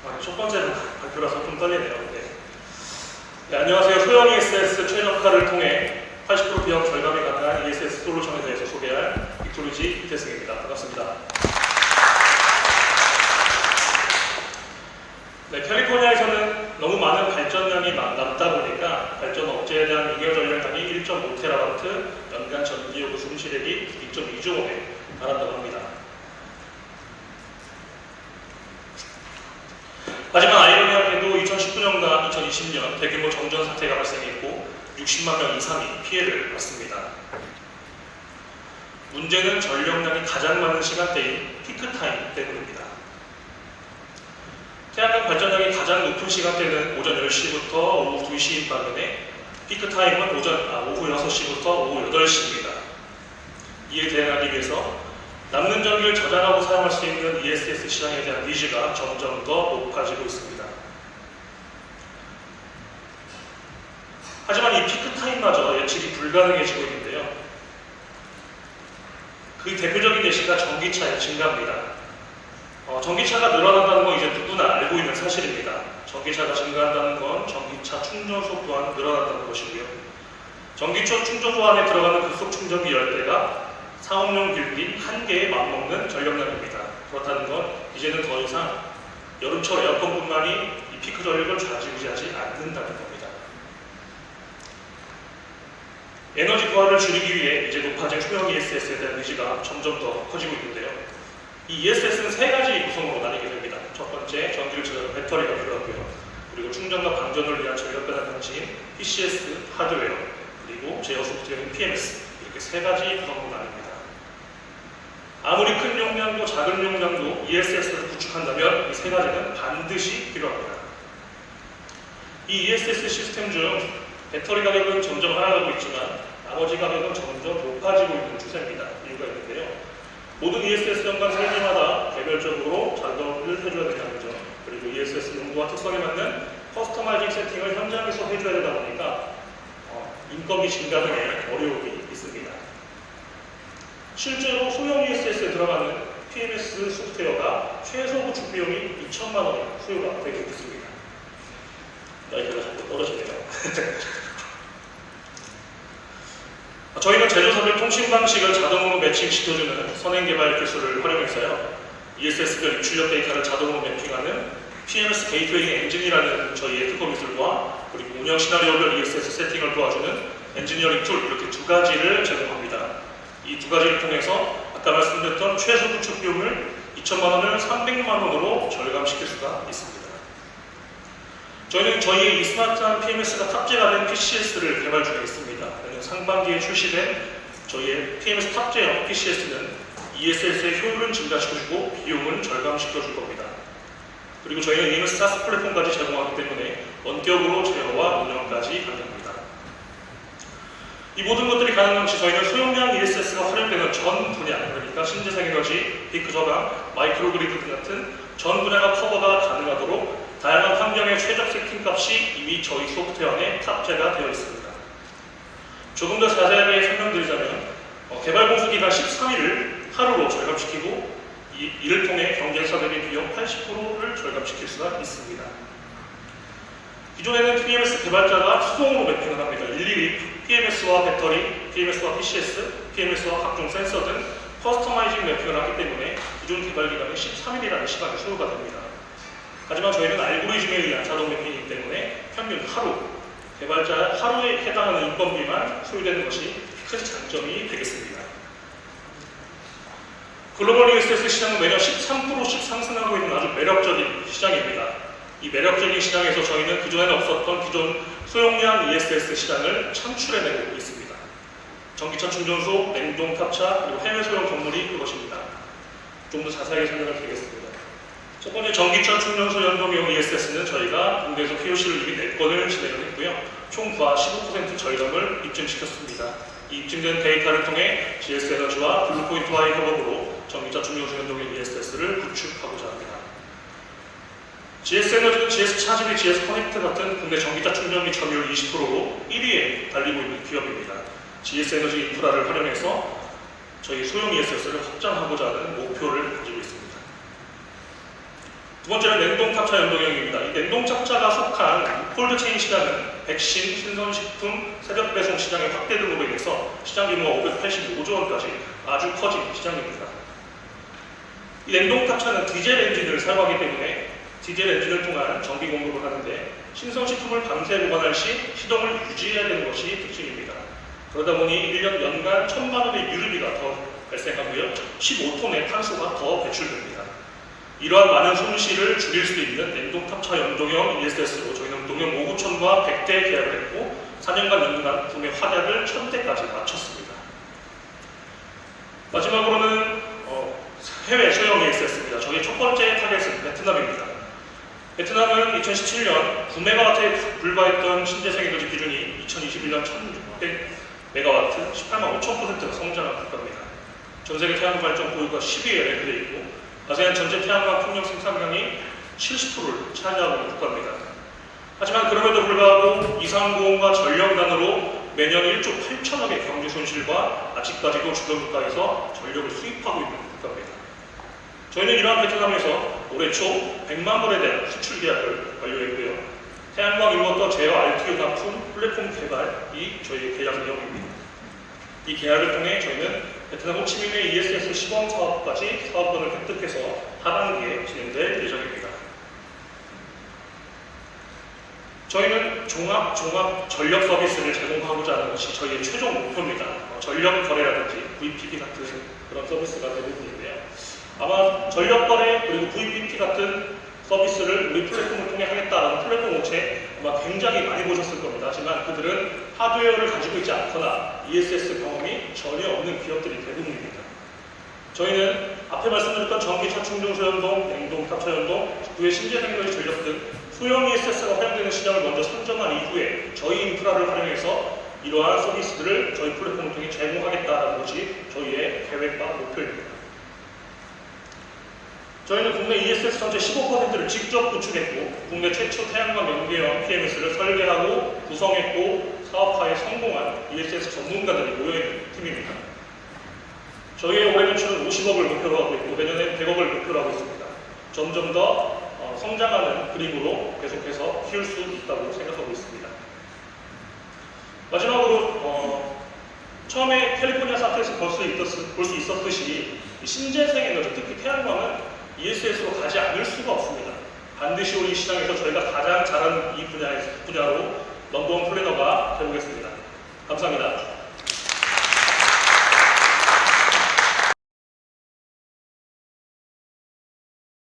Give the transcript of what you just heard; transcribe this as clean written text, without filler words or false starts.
첫 번째 발표라서 좀 떨리네요. 네, 안녕하세요. 소형 ESS 최적화를 통해 80% 비용 절감이 가능한 ESS 솔루션에 대해서 소개할 빅토리지 이태승입니다. 반갑습니다. 네, 캘리포니아에서는 너무 많은 발전량이 남다 보니까 발전 억제에 대한 잉여 전력량이 1.5TW, 연간 전기요구 손실액이 2.2조 원에 달한다고 합니다. 하지만 아이러니하게도 2019년과 2020년 대규모 정전 사태가 발생했고 60만 명 이상이 피해를 봤습니다. 문제는 전력량이 가장 많은 시간대인 피크타임 때문입니다. 태양광 발전량이 가장 높은 시간대는 오전 10시부터 오후 2시인 반면에 피크타임은 오후 6시부터 오후 8시입니다. 이에 대응하기 위해서 남는 전기를 저장하고 사용할 수 있는 ESS 시장에 대한 니즈가 점점 더 높아지고 있습니다. 하지만 이 피크타임마저 예측이 불가능해지고 있는데요. 그 대표적인 예시가 전기차의 증가입니다. 전기차가 늘어난다는 건 이제 누구나 알고 있는 사실입니다. 전기차가 증가한다는 건 전기차 충전소 또한 늘어난다는 것이고요. 전기차 충전소 안에 들어가는 급속 충전기 열대가 상업용 빌딩 1개에 맞먹는 전력량입니다. 그렇다는 건 이제는 더 이상 여름철 에어컨뿐만이 이 피크 전력을 좌지우지하지 않는다는 겁니다. 에너지 부하를 줄이기 위해 이제 높아진 소형 ESS에 대한 니즈가 점점 더 커지고 있는데요. 이 ESS는 3가지 구성으로 나뉘게 됩니다. 첫 번째, 전기를 저장하는 배터리가 필요하고요. 그리고 충전과 방전을 위한 전력 배달 장치인 PCS 하드웨어, 그리고 제어 소프트웨어인 PMS, 이렇게 3가지 구성으로 나뉩니다. 아무리 큰 용량도 작은 용량도 ESS를 구축한다면 이 3가지는 반드시 필요합니다. 이 ESS 시스템 중 배터리 가격은 점점 하락하고 있지만 나머지 가격은 점점 높아지고 있는 추세입니다. 이유가 있는데요. 모든 ESS 연관 설계마다 개별적으로 작업을 해줘야 된다는 점, 그리고 ESS 용도와 특성에 맞는 커스터마이징 세팅을 현장에서 해줘야 되다 보니까 인건비 증가 등의 어려움이 있습니다. 실제로 소형 ESS에 들어가는 PMS 소프트웨어가 최소 구축 비용이 2천만 원의 수요가 되고 있습니다. 나이가 자꾸 떨어지네요. 저희는 제조사별 통신 방식을 자동으로 매칭시켜주는 선행 개발 기술을 활용해서요. ESS별 입출력 데이터를 자동으로 매핑하는 PMS 게이트웨이 엔진이라는 저희의 특허 기술과 그리고 운영 시나리오별 ESS 세팅을 도와주는 엔지니어링 툴, 이렇게 2가지를 제공합니다. 이 2가지를 통해서 아까 말씀드렸던 최소 구축 비용을 2천만 원을 300만 원으로 절감시킬 수가 있습니다. 저희는 저희의 이 스마트한 PMS가 탑재가 된 PCS를 개발 중에 있습니다. 상반기에 출시된 저희의 PMS 탑재형 PCS는 ESS의 효율을 증가시켜주고 비용을 절감시켜줄 겁니다. 그리고 저희는 EMS SaaS 플랫폼까지 제공하기 때문에 원격으로 제어와 운영까지 가능합니다. 이 모든 것들이 가능한 것이 저희는 소형량 ESS가 활용되는 전 분야, 그러니까 신재생에너지, 피크 저감, 마이크로그리드 등 같은 전 분야가 커버가 가능하도록 다양한 환경의 최적 세팅 값이 이미 저희 소프트웨어 안에 탑재가 되어 있습니다. 조금 더 자세하게 설명드리자면 개발 공수 기간 13일을 하루로 절감시키고 이를 통해 경쟁사 대비 비용 80%를 절감시킬 수가 있습니다. 기존에는 PMS 개발자가 수동으로 매핑을 합니다. 일일이 PMS와 배터리, PMS와 PCS, PMS와 각종 센서 등 커스터마이징 매핑을 하기 때문에 기존 개발 기간은 13일이라는 시간이 소요가 됩니다. 하지만 저희는 알고리즘에 의한 자동 매핑이기 때문에 평균 하루, 개발자 하루에 해당하는 인건비만 소요되는 것이 큰 장점이 되겠습니다. 글로벌 ESS 시장은 매년 13%씩 상승하고 있는 아주 매력적인 시장입니다. 이 매력적인 시장에서 저희는 그전에는 없었던 기존 소형량 ESS 시장을 창출해내고 있습니다. 전기차 충전소, 냉동 탑차, 그리고 해외 소형 건물이 그것입니다. 좀 더 자세하게 설명을 드리겠습니다. 첫 번째, 전기차 충전소 연동형 ESS는 저희가 국내에서 POC를 이미 4건을 진행을 했고요. 총 부하 15% 절감을 입증시켰습니다. 이 입증된 데이터를 통해 GS에너지와 블루포인트와의 협업으로 전기차 충전소 연동형 ESS를 구축하고자 합니다. GS에너지는 GS차지 및 GS커넥트 같은 국내 전기차 충전기 점유율 20%로 1위에 달리고 있는 기업입니다. GS에너지 인프라를 활용해서 저희 소형 ESS를 확장하고자 하는 목표를 가지고 있습니다. 두 번째는 냉동 탑차 연동형입니다. 이 냉동 탑차가 속한 콜드체인 시장은 백신, 신선식품, 새벽 배송 시장의 확대 등으로 인해서 시장 규모가 585조 원까지 아주 커진 시장입니다. 이 냉동 탑차는 디젤 엔진을 사용하기 때문에 디젤 엔진을 통한 전기 공급을 하는데 신선식품을 밤새 보관할 시 시동을 유지해야 되는 것이 특징입니다. 그러다 보니 1년 연간 1,000만 원의 유류비가 더 발생하고요. 15톤의 탄소가 더 배출됩니다. 이러한 많은 손실을 줄일 수 있는 냉동 탑차 연동형 ESS로 저희는 농협 5구촌과 100대 계약을 했고 4년간 연간 구매 확약을 1,000대까지 마쳤습니다. 마지막으로는 해외 소형 ESS입니다. 저희 첫 번째 타겟은 베트남입니다. 베트남은 2017년 9메가와트에 불과했던 신재생 에너지 기준이 2021년 1,600메가와트, 18만 5천%가 성장한 국가입니다. 전세계 태양광 발전 보유가 10위에 랭크되어 있고 아세안 전체 태양광 풍력 생산량이 70%를 차지하고 있는 국가입니다. 하지만 그럼에도 불구하고 이상고온과 전력난으로 매년 1조 8천억의 경제 손실과 아직까지도 주변 국가에서 전력을 수입하고 있는 국가입니다. 저희는 이러한 베트남에서 올해 초 100만 불에 대한 수출 계약을 완료했고요. 태양광 인버터 제어 RTU 납품 플랫폼 개발이 저희의 계약 내용입니다. 이 계약을 통해 저희는 베트남 호치민의 ESS 시범 사업까지 사업권을 획득해서 하반기에 진행될 예정입니다. 저희는 종합 전력 서비스를 제공하고자 하는 것이 저희의 최종 목표입니다. 전력 거래라든지 VPP 같은 그런 서비스가 대부분인데요. 아마 전력 거래 그리고 VPP 같은 서비스를 우리 플랫폼을 통해 하겠다라는 플랫폼 업체 아마 굉장히 많이 보셨을 겁니다. 하지만 그들은 하드웨어를 가지고 있지 않거나 ESS 경험이 전혀 없는 기업들이 대부분입니다. 저희는 앞에 말씀드렸던 전기차 충전소 연동, 냉동 탑차 연동, 후에 신재생에너지 전력 등 소형 ESS가 활용되는 시장을 먼저 선점한 이후에 저희 인프라를 활용해서 이러한 서비스들을 저희 플랫폼을 통해 제공하겠다는 것이 저희의 계획과 목표입니다. 저희는 국내 ESS 전체 15%를 직접 구축했고 국내 최초 태양광 연계형 PMS를 설계하고 구성했고 사업화에 성공한 ESS 전문가들이 모여있는 팀입니다. 저희의 올해 매출은 50억을 목표로 하고 있고 내년엔 100억을 목표로 하고 있습니다. 점점 더 성장하는 그림으로 계속해서 키울 수 있다고 생각하고 있습니다. 마지막으로 처음에 캘리포니아 사태에서 볼 수 있었듯이 신재생 에너지, 특히 태양광은 ESS로 가지 않을 수가 없습니다. 반드시 우리 시장에서 저희가 가장 잘하는 이 분야로 넘버원 플래너가 되보겠습니다. 감사합니다.